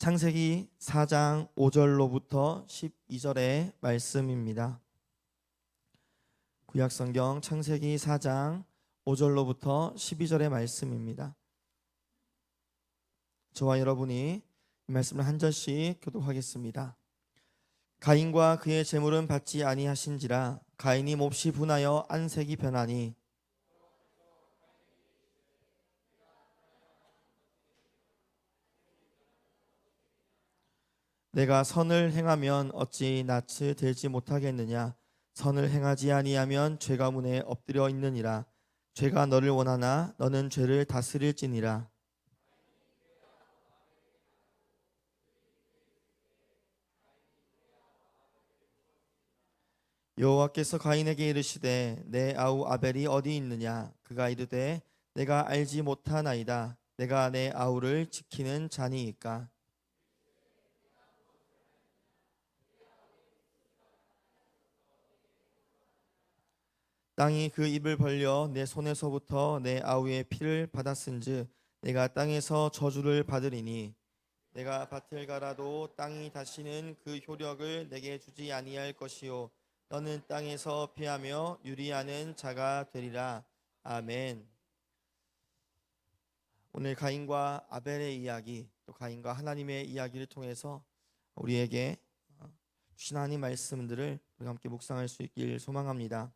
창세기 4장 5절로부터 12절의 말씀입니다. 구약성경 창세기 4장 5절로부터 12절의 말씀입니다. 저와 여러분이 이 말씀을 한 절씩 교독하겠습니다. 가인과 그의 재물은 받지 아니하신지라 가인이 몹시 분하여 안색이 변하니 내가 선을 행하면 어찌 낯을 들지 못하겠느냐. 선을 행하지 아니하면 죄가 문에 엎드려 있느니라. 죄가 너를 원하나 너는 죄를 다스릴지니라. 여호와께서 가인에게 이르시되 내 아우 아벨이 어디 있느냐. 그가 이르되 내가 알지 못하나이다. 내가 내 아우를 지키는 자니이까. 땅이 그 입을 벌려 내 손에서부터 내 아우의 피를 받았은즉 내가 땅에서 저주를 받으리니 내가 밭을 갈아도 땅이 다시는 그 효력을 내게 주지 아니할 것이요 너는 땅에서 피하며 유리하는 자가 되리라. 아멘. 오늘 가인과 아벨의 이야기, 또 가인과 하나님의 이야기를 통해서 우리에게 주신 하나님 말씀들을 우리가 함께 묵상할 수 있길 소망합니다.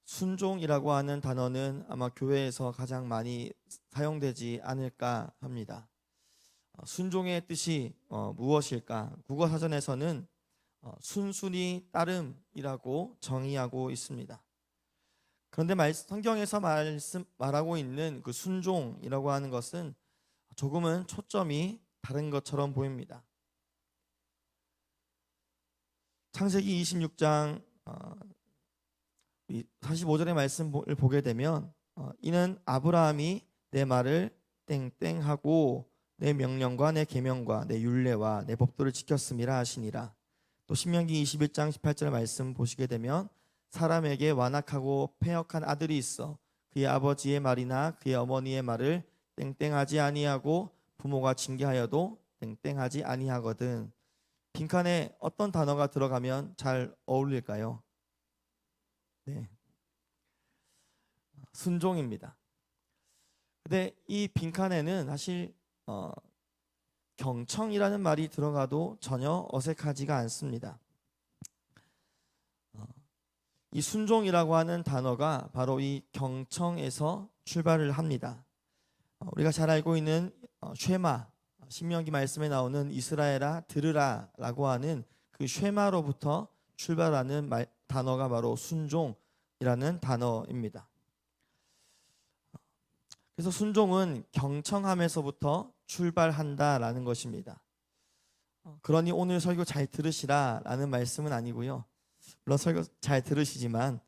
순종이라고 하는 단어는 아마 교회에서 가장 많이 사용되지 않을까 합니다. 순종의 뜻이 무엇일까? 국어사전에서는 순순히 따름이라고 정의하고 있습니다. 그런데 성경에서 말하고 있는 그 순종이라고 하는 것은 조금은 초점이 다른 것처럼 보입니다. 창세기 26장 45절의 말씀을 보게 되면 이는 아브라함이 내 말을 땡땡하고 내 명령과 내 계명과 내 율례와 내 법도를 지켰음이라 하시니라. 또 신명기 21장 18절 말씀 보시게 되면 사람에게 완악하고 패역한 아들이 있어 그의 아버지의 말이나 그의 어머니의 말을 땡땡하지 아니하고 부모가 징계하여도 땡땡하지 아니하거든. 빈칸에 어떤 단어가 들어가면 잘 어울릴까요? 네, 순종입니다. 근데 이 빈칸에는 사실 경청이라는 말이 들어가도 전혀 어색하지가 않습니다. 이 순종이라고 하는 단어가 바로 이 경청에서 출발을 합니다. 우리가 잘 알고 있는 쉐마, 신명기 말씀에 나오는 이스라엘아 들으라 라고 하는 그 쉐마로부터 출발하는 단어가 바로 순종이라는 단어입니다. 그래서 순종은 경청함에서부터 출발한다라는 것입니다. 그러니 오늘 설교 잘 들으시라 라는 말씀은 아니고요. 물론 설교 잘 들으시지만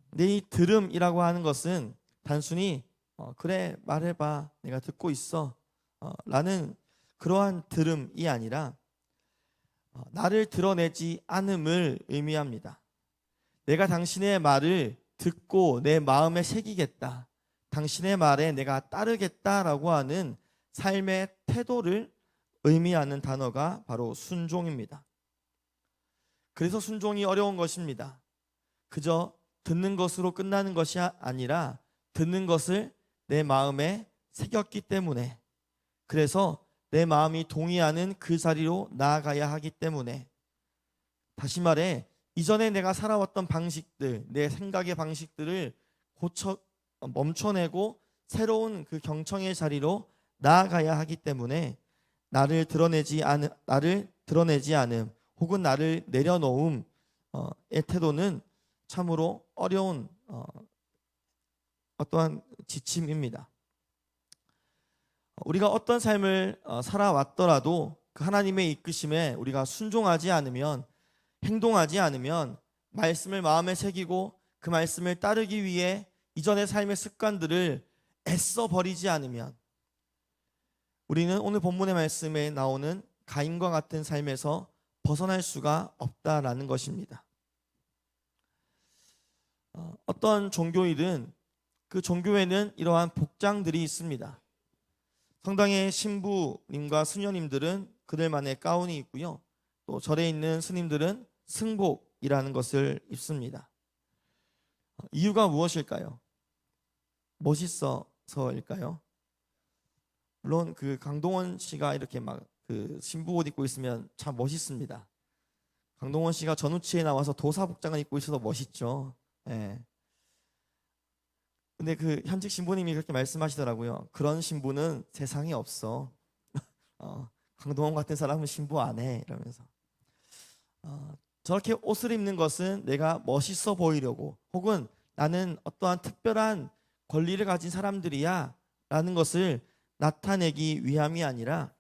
근데 이 들음이라고 하는 것은 단순히 그래 말해봐 내가 듣고 있어 라는 그러한 들음이 아니라 나를 드러내지 않음을 의미합니다. 내가 당신의 말을 듣고 내 마음에 새기겠다. 당신의 말에 내가 따르겠다라고 하는 삶의 태도를 의미하는 단어가 바로 순종입니다. 그래서 순종이 어려운 것입니다. 그저 듣는 것으로 끝나는 것이 아니라 듣는 것을 내 마음에 새겼기 때문에, 그래서 내 마음이 동의하는 그 자리로 나아가야 하기 때문에, 다시 말해 이전에 내가 살아왔던 방식들, 내 생각의 방식들을 멈춰내고 새로운 그 경청의 자리로 나아가야 하기 때문에 나를 드러내지 않음 혹은 나를 내려놓음의 태도는 참으로 어려운 어떠한 지침입니다. 우리가 어떤 삶을 살아왔더라도 그 하나님의 이끄심에 우리가 순종하지 않으면, 행동하지 않으면, 말씀을 마음에 새기고 그 말씀을 따르기 위해 이전의 삶의 습관들을 애써 버리지 않으면 우리는 오늘 본문의 말씀에 나오는 가인과 같은 삶에서 벗어날 수가 없다라는 것입니다. 어떤 종교이든 그 종교에는 이러한 복장들이 있습니다. 성당의 신부님과 수녀님들은 그들만의 가운이 있고요. 또 절에 있는 스님들은 승복이라는 것을 입습니다. 이유가 무엇일까요? 멋있어서일까요? 물론 그 강동원 씨가 이렇게 막 그 신부 옷 입고 있으면 참 멋있습니다. 강동원 씨가 전우치에 나와서 도사 복장을 입고 있어서 멋있죠. 예. 근데 그 현직 신부님이 그렇게 말씀하시더라고요. 그런 신부는 세상에 없어. 강동원 같은 사람은 신부 안 해. 이러면서. 저렇게 옷을 입는 것은 내가 멋있어 보이려고, 혹은 나는 어떠한 특별한 권리를 가진 사람들이야 라는 것을 나타내기 위함이 아니라,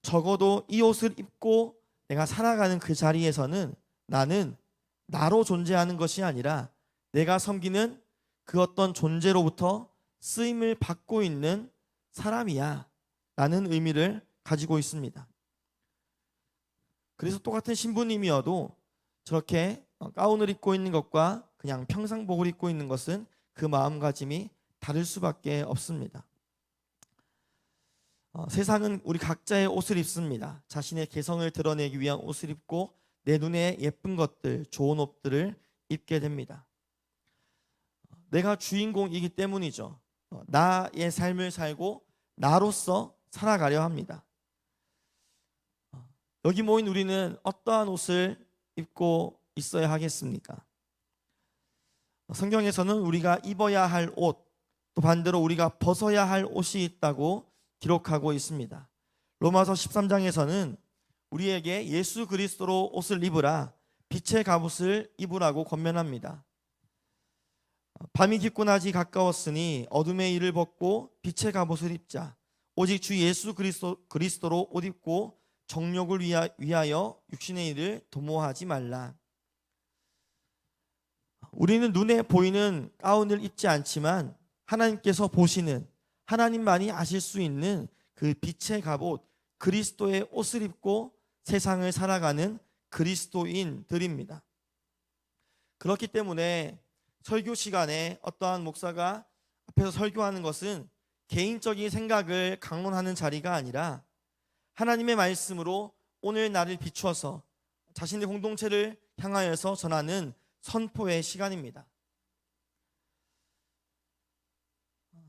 적어도 이 옷을 입고 내가 살아가는 그 자리에서는 나는 나로 존재하는 것이 아니라 내가 섬기는 그 어떤 존재로부터 쓰임을 받고 있는 사람이야 라는 의미를 가지고 있습니다. 그래서 똑같은 신부님이어도 저렇게 가운을 입고 있는 것과 그냥 평상복을 입고 있는 것은 그 마음가짐이 다를 수밖에 없습니다. 세상은 우리 각자의 옷을 입습니다. 자신의 개성을 드러내기 위한 옷을 입고 내 눈에 예쁜 것들, 좋은 옷들을 입게 됩니다. 내가 주인공이기 때문이죠. 나의 삶을 살고 나로서 살아가려 합니다. 여기 모인 우리는 어떠한 옷을 입고 있어야 하겠습니까? 성경에서는 우리가 입어야 할 옷, 또 반대로 우리가 벗어야 할 옷이 있다고 기록하고 있습니다. 로마서 13장에서는 우리에게 예수 그리스도로 옷을 입으라, 빛의 갑옷을 입으라고 권면합니다. 밤이 깊고 낮이 가까웠으니 어둠의 일을 벗고 빛의 갑옷을 입자. 오직 주 예수 그리스도로 옷 입고 정욕을 위하여 육신의 일을 도모하지 말라. 우리는 눈에 보이는 가운을 입지 않지만 하나님께서 보시는, 하나님만이 아실 수 있는 그 빛의 갑옷, 그리스도의 옷을 입고 세상을 살아가는 그리스도인들입니다. 그렇기 때문에 설교 시간에 어떠한 목사가 앞에서 설교하는 것은 개인적인 생각을 강론하는 자리가 아니라 하나님의 말씀으로 오늘 나를 비추어서 자신의 공동체를 향하여서 전하는 선포의 시간입니다.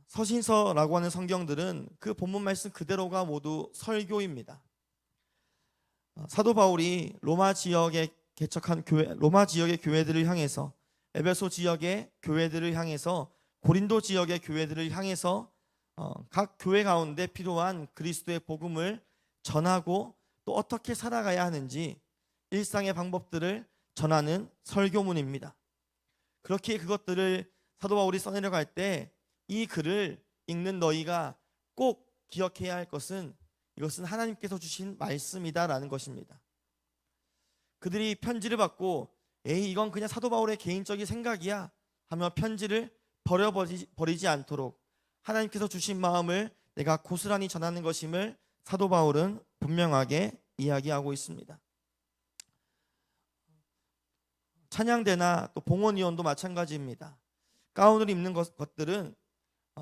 서신서라고 하는 성경들은 그 본문 말씀 그대로가 모두 설교입니다. 사도 바울이 로마 지역에 개척한 교회, 로마 지역의 교회들을 향해서, 에베소 지역의 교회들을 향해서, 고린도 지역의 교회들을 향해서 각 교회 가운데 필요한 그리스도의 복음을 전하고 또 어떻게 살아가야 하는지 일상의 방법들을 전하는 설교문입니다. 그렇게 그것들을 사도 바울이 써내려갈 때 이 글을 읽는 너희가 꼭 기억해야 할 것은, 이것은 하나님께서 주신 말씀이다라는 것입니다. 그들이 편지를 받고 이건 그냥 사도 바울의 개인적인 생각이야 하며 편지를 버리지 않도록 하나님께서 주신 마음을 내가 고스란히 전하는 것임을 사도 바울은 분명하게 이야기하고 있습니다. 찬양대나 또 봉헌위원도 마찬가지입니다. 가운을 입는 것들은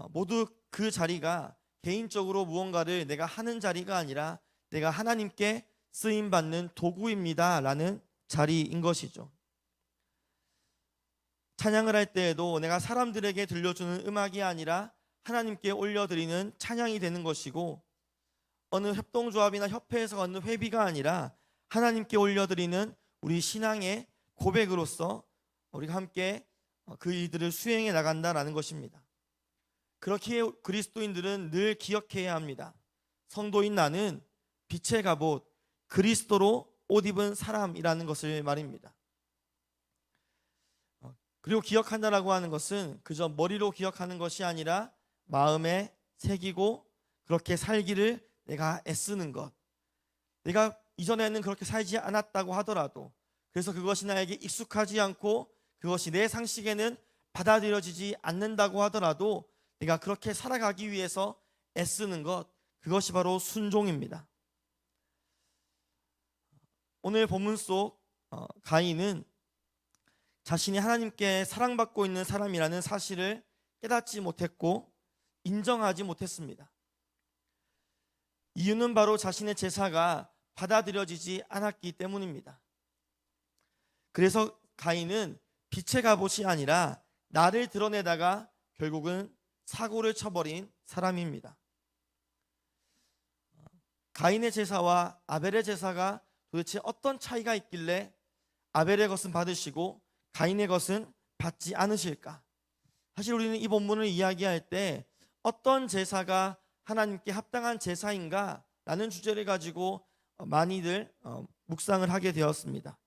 모두 그 자리가 개인적으로 무언가를 내가 하는 자리가 아니라 내가 하나님께 쓰임받는 도구입니다 라는 자리인 것이죠. 찬양을 할 때에도 내가 사람들에게 들려주는 음악이 아니라 하나님께 올려드리는 찬양이 되는 것이고, 어느 협동조합이나 협회에서 얻는 회비가 아니라 하나님께 올려드리는 우리 신앙의 고백으로서 우리가 함께 그 일들을 수행해 나간다라는 것입니다. 그렇게 그리스도인들은 늘 기억해야 합니다. 성도인 나는 빛의 갑옷, 그리스도로 옷 입은 사람이라는 것을 말입니다. 그리고 기억한다라고 하는 것은 그저 머리로 기억하는 것이 아니라 마음에 새기고 그렇게 살기를 내가 애쓰는 것. 내가 이전에는 그렇게 살지 않았다고 하더라도, 그래서 그것이 나에게 익숙하지 않고 그것이 내 상식에는 받아들여지지 않는다고 하더라도 내가 그렇게 살아가기 위해서 애쓰는 것, 그것이 바로 순종입니다. 오늘 본문 속 가인은 자신이 하나님께 사랑받고 있는 사람이라는 사실을 깨닫지 못했고 인정하지 못했습니다. 이유는 바로 자신의 제사가 받아들여지지 않았기 때문입니다. 그래서 가인은 빛의 갑옷이 아니라 나를 드러내다가 결국은 사고를 쳐버린 사람입니다. 가인의 제사와 아벨의 제사가 도대체 어떤 차이가 있길래 아벨의 것은 받으시고 가인의 것은 받지 않으실까? 사실 우리는 이 본문을 이야기할 때 어떤 제사가 하나님께 합당한 제사인가? 라는 주제를 가지고 많이들 묵상을 하게 되었습니다.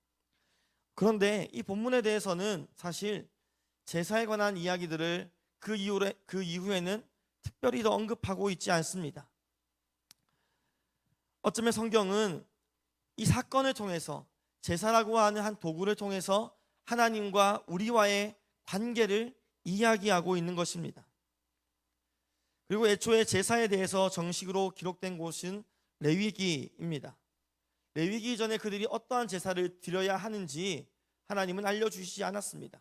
그런데 이 본문에 대해서는 사실 제사에 관한 이야기들을 그 이후에는 특별히 더 언급하고 있지 않습니다. 어쩌면 성경은 이 사건을 통해서 제사라고 하는 한 도구를 통해서 하나님과 우리와의 관계를 이야기하고 있는 것입니다. 그리고 애초에 제사에 대해서 정식으로 기록된 곳은 레위기입니다. 레위기 이전에 그들이 어떠한 제사를 드려야 하는지 하나님은 알려주시지 않았습니다.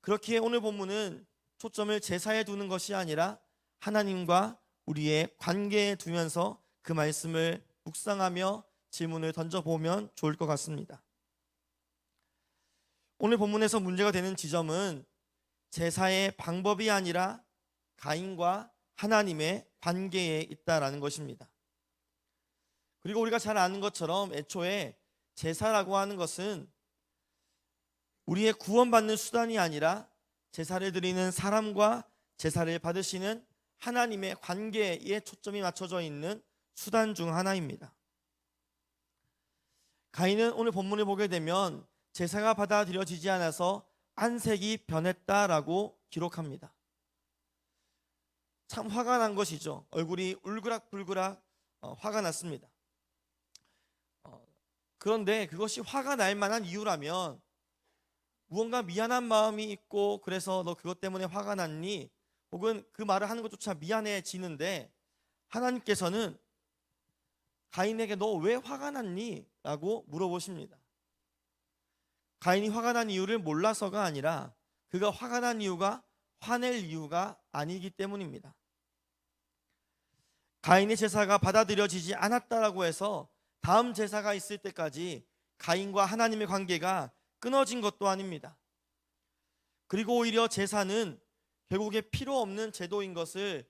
그렇기에 오늘 본문은 초점을 제사에 두는 것이 아니라 하나님과 우리의 관계에 두면서 그 말씀을 묵상하며 질문을 던져보면 좋을 것 같습니다. 오늘 본문에서 문제가 되는 지점은 제사의 방법이 아니라 가인과 하나님의 관계에 있다라는 것입니다. 그리고 우리가 잘 아는 것처럼 애초에 제사라고 하는 것은 우리의 구원받는 수단이 아니라 제사를 드리는 사람과 제사를 받으시는 하나님의 관계에 초점이 맞춰져 있는 수단 중 하나입니다. 가인은 오늘 본문을 보게 되면 제사가 받아들여지지 않아서 안색이 변했다라고 기록합니다. 참 화가 난 것이죠. 얼굴이 울그락불그락 화가 났습니다. 그런데 그것이 화가 날 만한 이유라면 무언가 미안한 마음이 있고 그래서 너 그것 때문에 화가 났니? 혹은 그 말을 하는 것조차 미안해지는데 하나님께서는 가인에게 너 왜 화가 났니? 라고 물어보십니다. 가인이 화가 난 이유를 몰라서가 아니라 그가 화가 난 이유가 화낼 이유가 아니기 때문입니다. 가인의 제사가 받아들여지지 않았다라고 해서 다음 제사가 있을 때까지 가인과 하나님의 관계가 끊어진 것도 아닙니다. 그리고 오히려 제사는 결국에 필요 없는 제도인 것을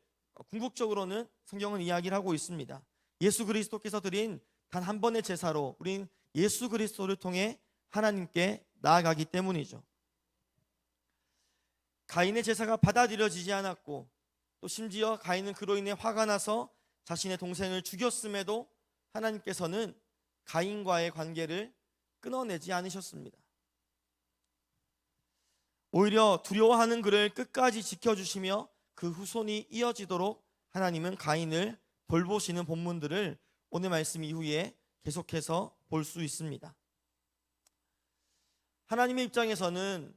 궁극적으로는 성경은 이야기를 하고 있습니다. 예수 그리스도께서 드린 단 한 번의 제사로 우린 예수 그리스도를 통해 하나님께 나아가기 때문이죠. 가인의 제사가 받아들여지지 않았고 또 심지어 가인은 그로 인해 화가 나서 자신의 동생을 죽였음에도 하나님께서는 가인과의 관계를 끊어내지 않으셨습니다. 오히려 두려워하는 그를 끝까지 지켜주시며 그 후손이 이어지도록 하나님은 가인을 돌보시는 본문들을 오늘 말씀 이후에 계속해서 볼 수 있습니다. 하나님의 입장에서는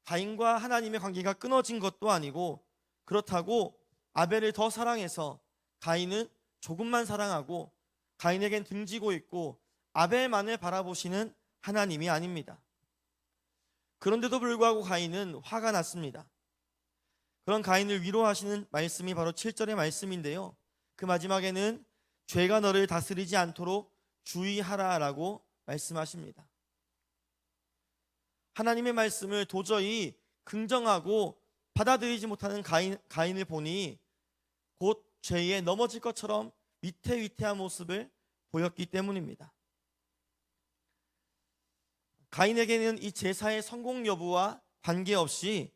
가인과 하나님의 관계가 끊어진 것도 아니고 그렇다고 아벨을 더 사랑해서 가인은 조금만 사랑하고 가인에겐 등지고 있고 아벨만을 바라보시는 하나님이 아닙니다. 그런데도 불구하고 가인은 화가 났습니다. 그런 가인을 위로하시는 말씀이 바로 7절의 말씀인데요. 그 마지막에는 죄가 너를 다스리지 않도록 주의하라라고 말씀하십니다. 하나님의 말씀을 도저히 긍정하고 받아들이지 못하는 가인을 보니 곧 죄에 넘어질 것처럼 위태위태한 모습을 보였기 때문입니다. 가인에게는 이 제사의 성공 여부와 관계없이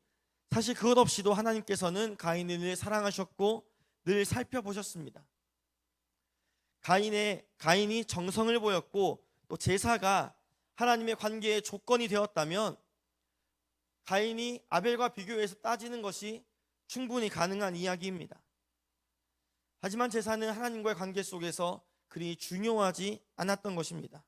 사실 그것 없이도 하나님께서는 가인을 늘 사랑하셨고 늘 살펴보셨습니다. 가인이 정성을 보였고 또 제사가 하나님의 관계의 조건이 되었다면 가인이 아벨과 비교해서 따지는 것이 충분히 가능한 이야기입니다. 하지만 제사는 하나님과의 관계 속에서 그리 중요하지 않았던 것입니다.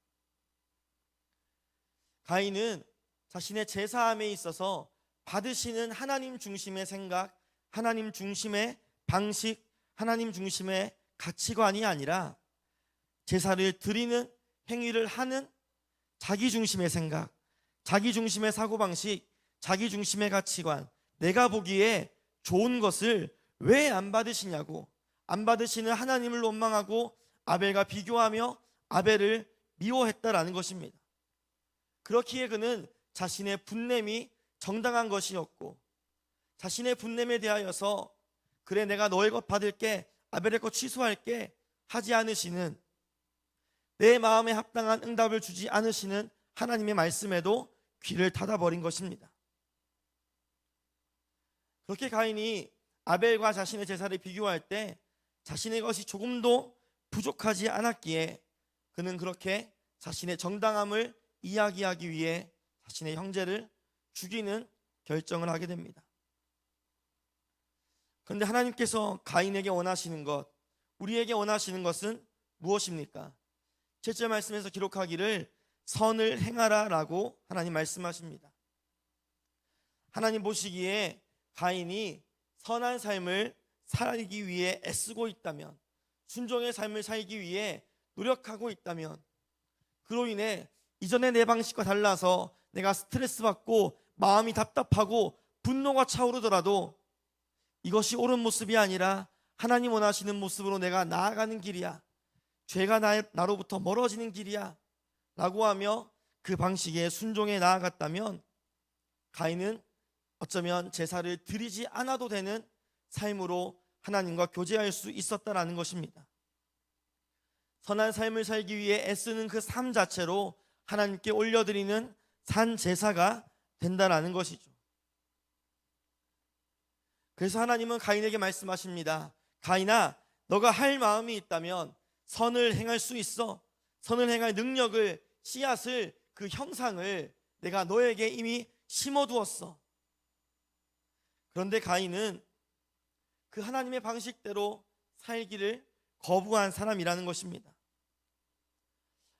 가인은 자신의 제사함에 있어서 받으시는 하나님 중심의 생각, 하나님 중심의 방식, 하나님 중심의 가치관이 아니라 제사를 드리는 행위를 하는 자기 중심의 생각, 자기 중심의 사고방식, 자기 중심의 가치관, 내가 보기에 좋은 것을 왜 안 받으시냐고, 안 받으시는 하나님을 원망하고 아벨과 비교하며 아벨을 미워했다라는 것입니다. 그렇기에 그는 자신의 분냄이 정당한 것이었고, 자신의 분냄에 대하여서 그래 내가 너의 것 받을게, 아벨의 것 취소할게 하지 않으시는, 내 마음에 합당한 응답을 주지 않으시는 하나님의 말씀에도 귀를 닫아버린 것입니다. 그렇게 가인이 아벨과 자신의 제사를 비교할 때 자신의 것이 조금도 부족하지 않았기에 그는 그렇게 자신의 정당함을 이야기하기 위해 자신의 형제를 죽이는 결정을 하게 됩니다. 그런데 하나님께서 가인에게 원하시는 것, 우리에게 원하시는 것은 무엇입니까? 7절 말씀에서 기록하기를 선을 행하라 라고 하나님 말씀하십니다. 하나님 보시기에 가인이 선한 삶을 살기 위해 애쓰고 있다면, 순종의 삶을 살기 위해 노력하고 있다면, 그로 인해 이전의 내 방식과 달라서 내가 스트레스 받고 마음이 답답하고 분노가 차오르더라도 이것이 옳은 모습이 아니라 하나님 원하시는 모습으로 내가 나아가는 길이야, 죄가 나로부터 멀어지는 길이야 라고 하며 그 방식에 순종해 나아갔다면 가인은 어쩌면 제사를 드리지 않아도 되는 삶으로 하나님과 교제할 수 있었다라는 것입니다. 선한 삶을 살기 위해 애쓰는 그 삶 자체로 하나님께 올려드리는 산 제사가 된다라는 것이죠. 그래서 하나님은 가인에게 말씀하십니다. 가인아, 너가 할 마음이 있다면 선을 행할 수 있어. 선을 행할 능력을, 씨앗을, 그 형상을 내가 너에게 이미 심어두었어. 그런데 가인은 그 하나님의 방식대로 살기를 거부한 사람이라는 것입니다.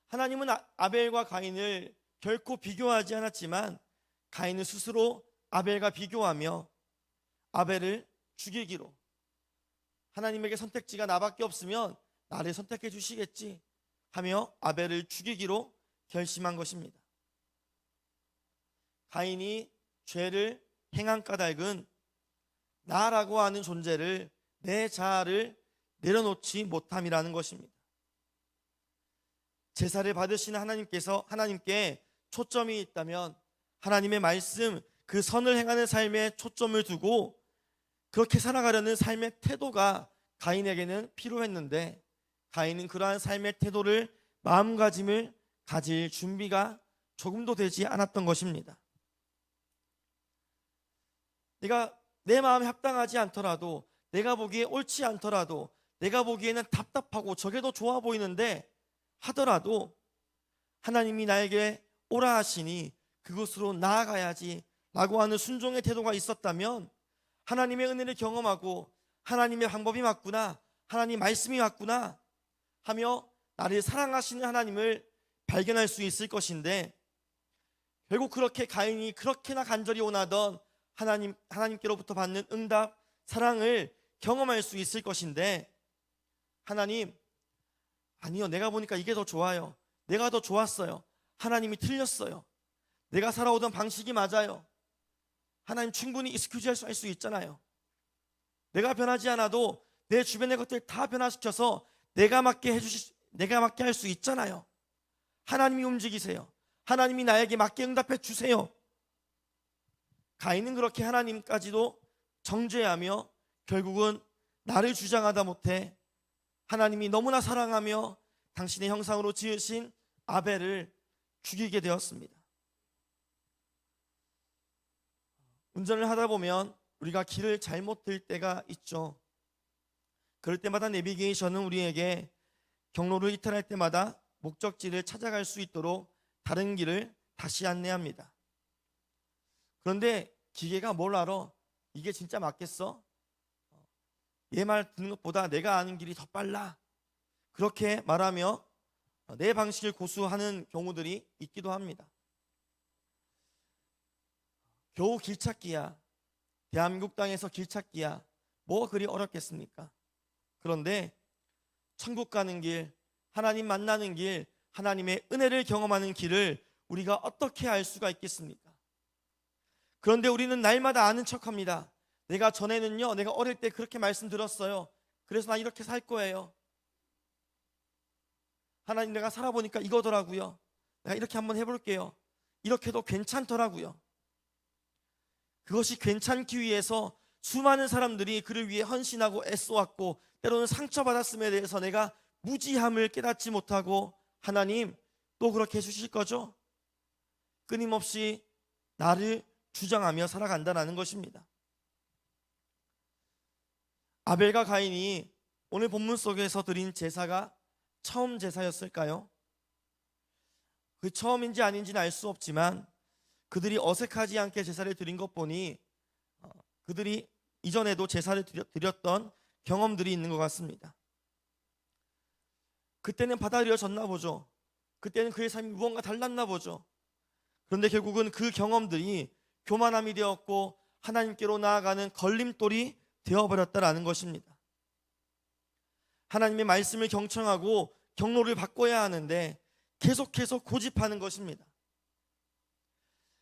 하나님은 아벨과 가인을 결코 비교하지 않았지만 가인은 스스로 아벨과 비교하며 아벨을 죽이기로, 하나님에게 선택지가 나밖에 없으면 나를 선택해 주시겠지 하며 아벨을 죽이기로 결심한 것입니다. 가인이 죄를 행한 까닭은 나라고 하는 존재를, 내 자아를 내려놓지 못함이라는 것입니다. 제사를 받으시는 하나님께서 하나님께 초점이 있다면 하나님의 말씀, 그 선을 행하는 삶에 초점을 두고 그렇게 살아가려는 삶의 태도가 가인에게는 필요했는데 가인은 그러한 삶의 태도를, 마음가짐을 가질 준비가 조금도 되지 않았던 것입니다. 내가 내 마음에 합당하지 않더라도, 내가 보기에 옳지 않더라도, 내가 보기에는 답답하고 저게 더 좋아 보이는데 하더라도 하나님이 나에게 오라 하시니 그곳으로 나아가야지 라고 하는 순종의 태도가 있었다면 하나님의 은혜를 경험하고 하나님의 방법이 맞구나, 하나님 말씀이 맞구나 하며 나를 사랑하시는 하나님을 발견할 수 있을 것인데, 결국 그렇게 가인이 그렇게나 간절히 원하던 하나님께로부터 받는 응답, 사랑을 경험할 수 있을 것인데, 하나님, 아니요, 내가 보니까 이게 더 좋아요, 내가 더 좋았어요, 하나님이 틀렸어요, 내가 살아오던 방식이 맞아요, 하나님 충분히 익스큐즈 할 수 있잖아요, 내가 변하지 않아도 내 주변의 것들 다 변화시켜서 내가 맞게 할 수 있잖아요, 하나님이 움직이세요, 하나님이 나에게 맞게 응답해 주세요. 가인은 그렇게 하나님까지도 정죄하며 결국은 나를 주장하다 못해 하나님이 너무나 사랑하며 당신의 형상으로 지으신 아벨을 죽이게 되었습니다. 운전을 하다 보면 우리가 길을 잘못 들 때가 있죠. 그럴 때마다 내비게이션은 우리에게 경로를 이탈할 때마다 목적지를 찾아갈 수 있도록 다른 길을 다시 안내합니다. 그런데 기계가 뭘 알아? 이게 진짜 맞겠어? 얘 말 듣는 것보다 내가 아는 길이 더 빨라, 그렇게 말하며 내 방식을 고수하는 경우들이 있기도 합니다. 겨우 길 찾기야, 대한민국 땅에서 길 찾기야 뭐 그리 어렵겠습니까? 그런데 천국 가는 길, 하나님 만나는 길, 하나님의 은혜를 경험하는 길을 우리가 어떻게 알 수가 있겠습니까? 그런데 우리는 날마다 아는 척합니다. 내가 전에는요, 내가 어릴 때 그렇게 말씀드렸어요. 그래서 나 이렇게 살 거예요. 하나님, 내가 살아보니까 이거더라고요. 내가 이렇게 한번 해볼게요. 이렇게도 괜찮더라고요. 그것이 괜찮기 위해서 수많은 사람들이 그를 위해 헌신하고 애써왔고, 때로는 상처받았음에 대해서 내가 무지함을 깨닫지 못하고, 하나님 또 그렇게 해주실 거죠? 끊임없이 나를 주장하며 살아간다는 것입니다. 아벨과 가인이 오늘 본문 속에서 드린 제사가 처음 제사였을까요? 그 처음인지 아닌지는 알 수 없지만 그들이 어색하지 않게 제사를 드린 것 보니 그들이 이전에도 제사를 드렸던 경험들이 있는 것 같습니다. 그때는 받아들여졌나 보죠. 그때는 그의 삶이 무언가 달랐나 보죠. 그런데 결국은 그 경험들이 교만함이 되었고 하나님께로 나아가는 걸림돌이 되어버렸다라는 것입니다. 하나님의 말씀을 경청하고 경로를 바꿔야 하는데 계속해서 고집하는 것입니다.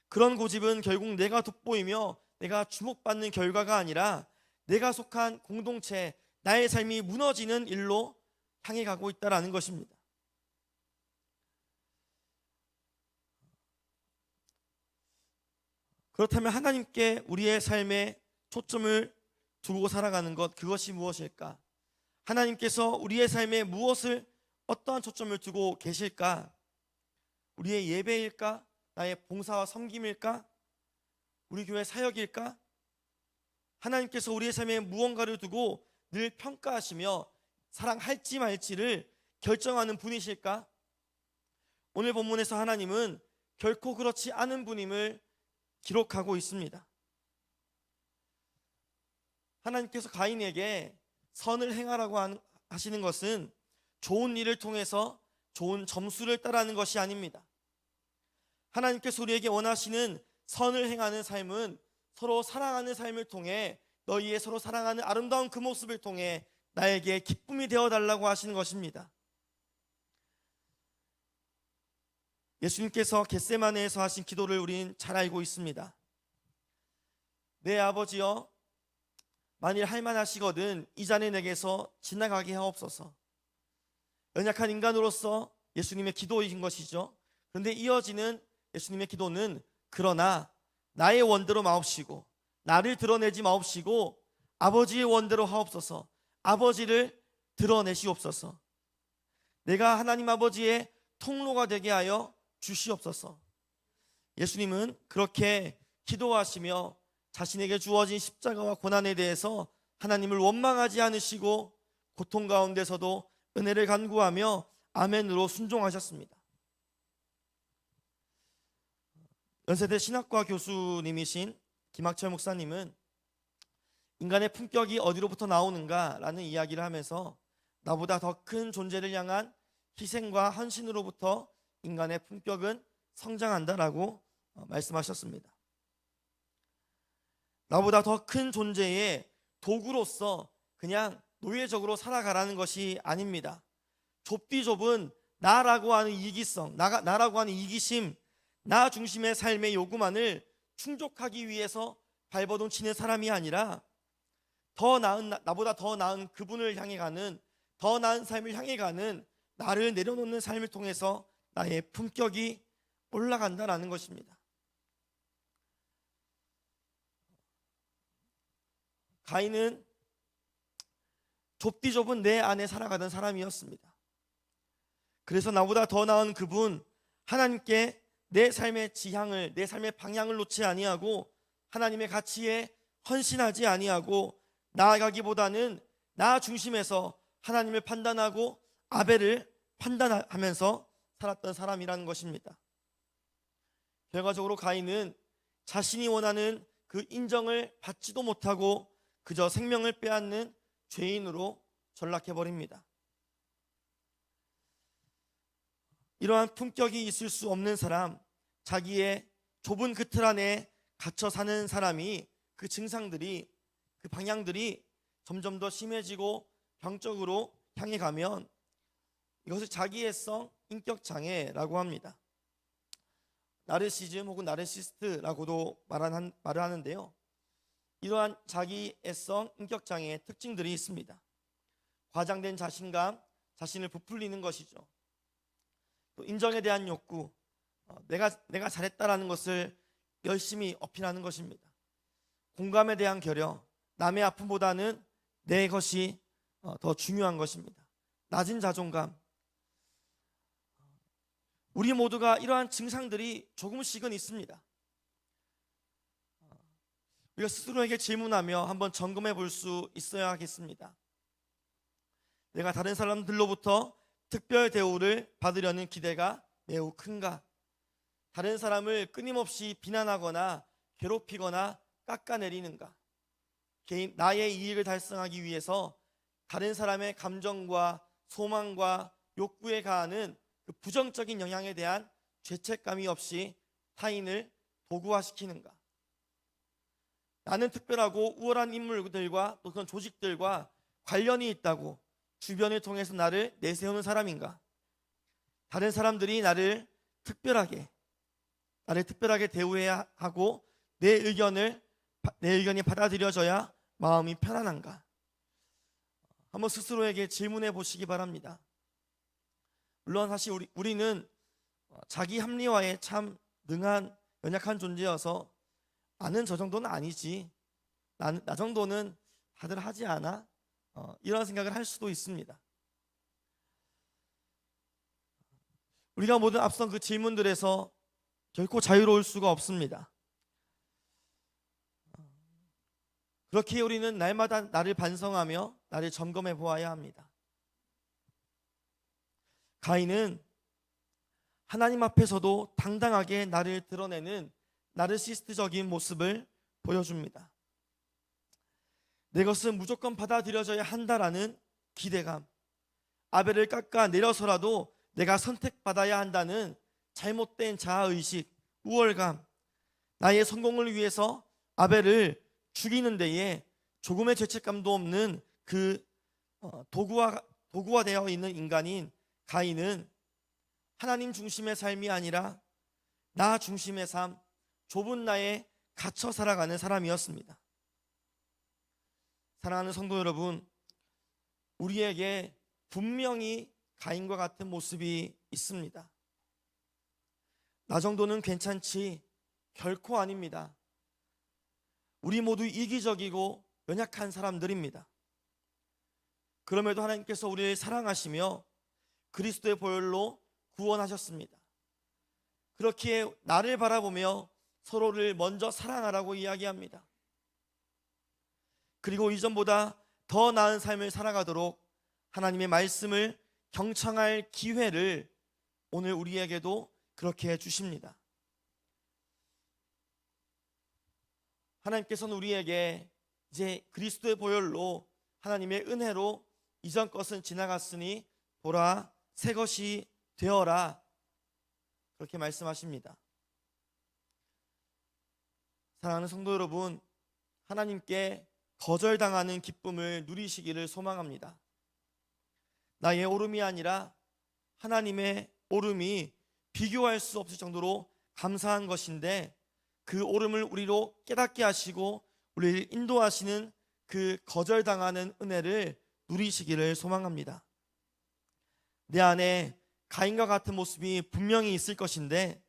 그런 고집은 결국 내가 돋보이며 내가 주목받는 결과가 아니라 내가 속한 공동체, 나의 삶이 무너지는 일로 향해 가고 있다는 것입니다. 그렇다면 하나님께 우리의 삶에 초점을 두고 살아가는 것, 그것이 무엇일까? 하나님께서 우리의 삶에 무엇을, 어떠한 초점을 두고 계실까? 우리의 예배일까? 나의 봉사와 섬김일까? 우리 교회 사역일까? 하나님께서 우리의 삶에 무언가를 두고 늘 평가하시며 사랑할지 말지를 결정하는 분이실까? 오늘 본문에서 하나님은 결코 그렇지 않은 분임을 기록하고 있습니다. 하나님께서 가인에게 선을 행하라고 하시는 것은 좋은 일을 통해서 좋은 점수를 따라하는 것이 아닙니다. 하나님께서 우리에게 원하시는 선을 행하는 삶은 서로 사랑하는 삶을 통해, 너희의 서로 사랑하는 아름다운 그 모습을 통해 나에게 기쁨이 되어달라고 하시는 것입니다. 예수님께서 겟세마네에서 하신 기도를 우린 잘 알고 있습니다. 내 아버지여, 만일 할만하시거든 이 잔을 내게서 지나가게 하옵소서. 연약한 인간으로서 예수님의 기도이신 것이죠. 그런데 이어지는 예수님의 기도는, 그러나 나의 원대로 마옵시고 나를 드러내지 마옵시고 아버지의 원대로 하옵소서. 아버지를 드러내시옵소서. 내가 하나님 아버지의 통로가 되게 하여 주시옵소서. 예수님은 그렇게 기도하시며 자신에게 주어진 십자가와 고난에 대해서 하나님을 원망하지 않으시고 고통 가운데서도 은혜를 간구하며 아멘으로 순종하셨습니다. 연세대 신학과 교수님이신 김학철 목사님은 인간의 품격이 어디로부터 나오는가라는 이야기를 하면서 나보다 더 큰 존재를 향한 희생과 헌신으로부터 인간의 품격은 성장한다라고 말씀하셨습니다. 나보다 더 큰 존재의 도구로서 그냥 노예적으로 살아가라는 것이 아닙니다. 좁디 좁은 나라고 하는 이기성, 나라고 하는 이기심, 나 중심의 삶의 요구만을 충족하기 위해서 발버둥치는 사람이 아니라 더 나은, 나보다 더 나은 그분을 향해 가는, 더 나은 삶을 향해 가는 나를 내려놓는 삶을 통해서 나의 품격이 올라간다라는 것입니다. 가인은 좁디 좁은 내 안에 살아가던 사람이었습니다. 그래서 나보다 더 나은 그분, 하나님께 내 삶의 지향을, 내 삶의 방향을 놓지 아니하고 하나님의 가치에 헌신하지 아니하고 나아가기보다는 나 중심에서 하나님을 판단하고 아벨을 판단하면서 살았던 사람이라는 것입니다. 결과적으로 가인은 자신이 원하는 그 인정을 받지도 못하고 그저 생명을 빼앗는 죄인으로 전락해버립니다. 이러한 품격이 있을 수 없는 사람, 자기의 좁은 그 틀 안에 갇혀 사는 사람이 그 증상들이, 그 방향들이 점점 더 심해지고 병적으로 향해 가면 이것을 자기애성 인격장애라고 합니다. 나르시즘 혹은 나르시스트라고도 말을 하는데요. 이러한 자기 애성 인격 장애의 특징들이 있습니다. 과장된 자신감, 자신을 부풀리는 것이죠. 또 인정에 대한 욕구, 내가 잘했다라는 것을 열심히 어필하는 것입니다. 공감에 대한 결여, 남의 아픔보다는 내 것이 더 중요한 것입니다. 낮은 자존감. 우리 모두가 이러한 증상들이 조금씩은 있습니다. 우리가 스스로에게 질문하며 한번 점검해 볼 수 있어야 하겠습니다. 내가 다른 사람들로부터 특별 대우를 받으려는 기대가 매우 큰가? 다른 사람을 끊임없이 비난하거나 괴롭히거나 깎아내리는가? 나의 이익을 달성하기 위해서 다른 사람의 감정과 소망과 욕구에 가하는 그 부정적인 영향에 대한 죄책감이 없이 타인을 도구화시키는가? 나는 특별하고 우월한 인물들과 또 그런 조직들과 관련이 있다고 주변을 통해서 나를 내세우는 사람인가? 다른 사람들이 나를 특별하게 대우해야 하고 내 의견이 받아들여져야 마음이 편안한가? 한번 스스로에게 질문해 보시기 바랍니다. 물론 사실 우리는 자기 합리화에 참 능한 연약한 존재여서 나는 저 정도는 아니지, 나 정도는 다들 하지 않아? 이런 생각을 할 수도 있습니다. 우리가 모든 앞선 그 질문들에서 결코 자유로울 수가 없습니다. 그렇게 우리는 날마다 나를 반성하며 나를 점검해 보아야 합니다. 가인은 하나님 앞에서도 당당하게 나를 드러내는 나르시스트적인 모습을 보여줍니다. 내 것은 무조건 받아들여져야 한다라는 기대감, 아벨을 깎아내려서라도 내가 선택받아야 한다는 잘못된 자아의식, 우월감, 나의 성공을 위해서 아벨을 죽이는 데에 조금의 죄책감도 없는 그 도구화되어 있는 인간인 가인은 하나님 중심의 삶이 아니라 나 중심의 삶, 좁은 나에 갇혀 살아가는 사람이었습니다. 사랑하는 성도 여러분, 우리에게 분명히 가인과 같은 모습이 있습니다. 나 정도는 괜찮지, 결코 아닙니다. 우리 모두 이기적이고 연약한 사람들입니다. 그럼에도 하나님께서 우리를 사랑하시며 그리스도의 보혈로 구원하셨습니다. 그렇기에 나를 바라보며 서로를 먼저 사랑하라고 이야기합니다. 그리고 이전보다 더 나은 삶을 살아가도록 하나님의 말씀을 경청할 기회를 오늘 우리에게도 그렇게 해주십니다. 하나님께서는 우리에게 이제 그리스도의 보혈로 하나님의 은혜로 이전 것은 지나갔으니 보라 새 것이 되어라, 그렇게 말씀하십니다. 사랑하는 성도 여러분, 하나님께 거절당하는 기쁨을 누리시기를 소망합니다. 나의 오름이 아니라 하나님의 오름이 비교할 수 없을 정도로 감사한 것인데, 그 오름을 우리로 깨닫게 하시고 우리를 인도하시는 그 거절당하는 은혜를 누리시기를 소망합니다. 내 안에 가인과 같은 모습이 분명히 있을 것인데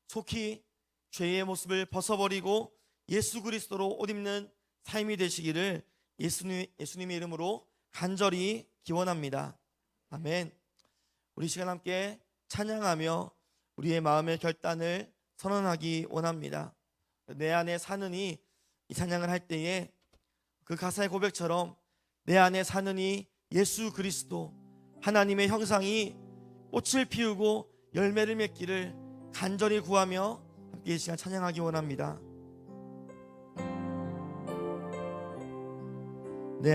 속히 죄의 모습을 벗어버리고 예수 그리스도로 옷 입는 삶이 되시기를 예수님의 이름으로 간절히 기원합니다. 아멘. 우리 시간 함께 찬양하며 우리의 마음의 결단을 선언하기 원합니다. 내 안에 사는 이 찬양을 할 때에 그 가사의 고백처럼 내 안에 사는 이 예수 그리스도, 하나님의 형상이 꽃을 피우고 열매를 맺기를 간절히 구하며 함께 이 시간 찬양하기 원합니다.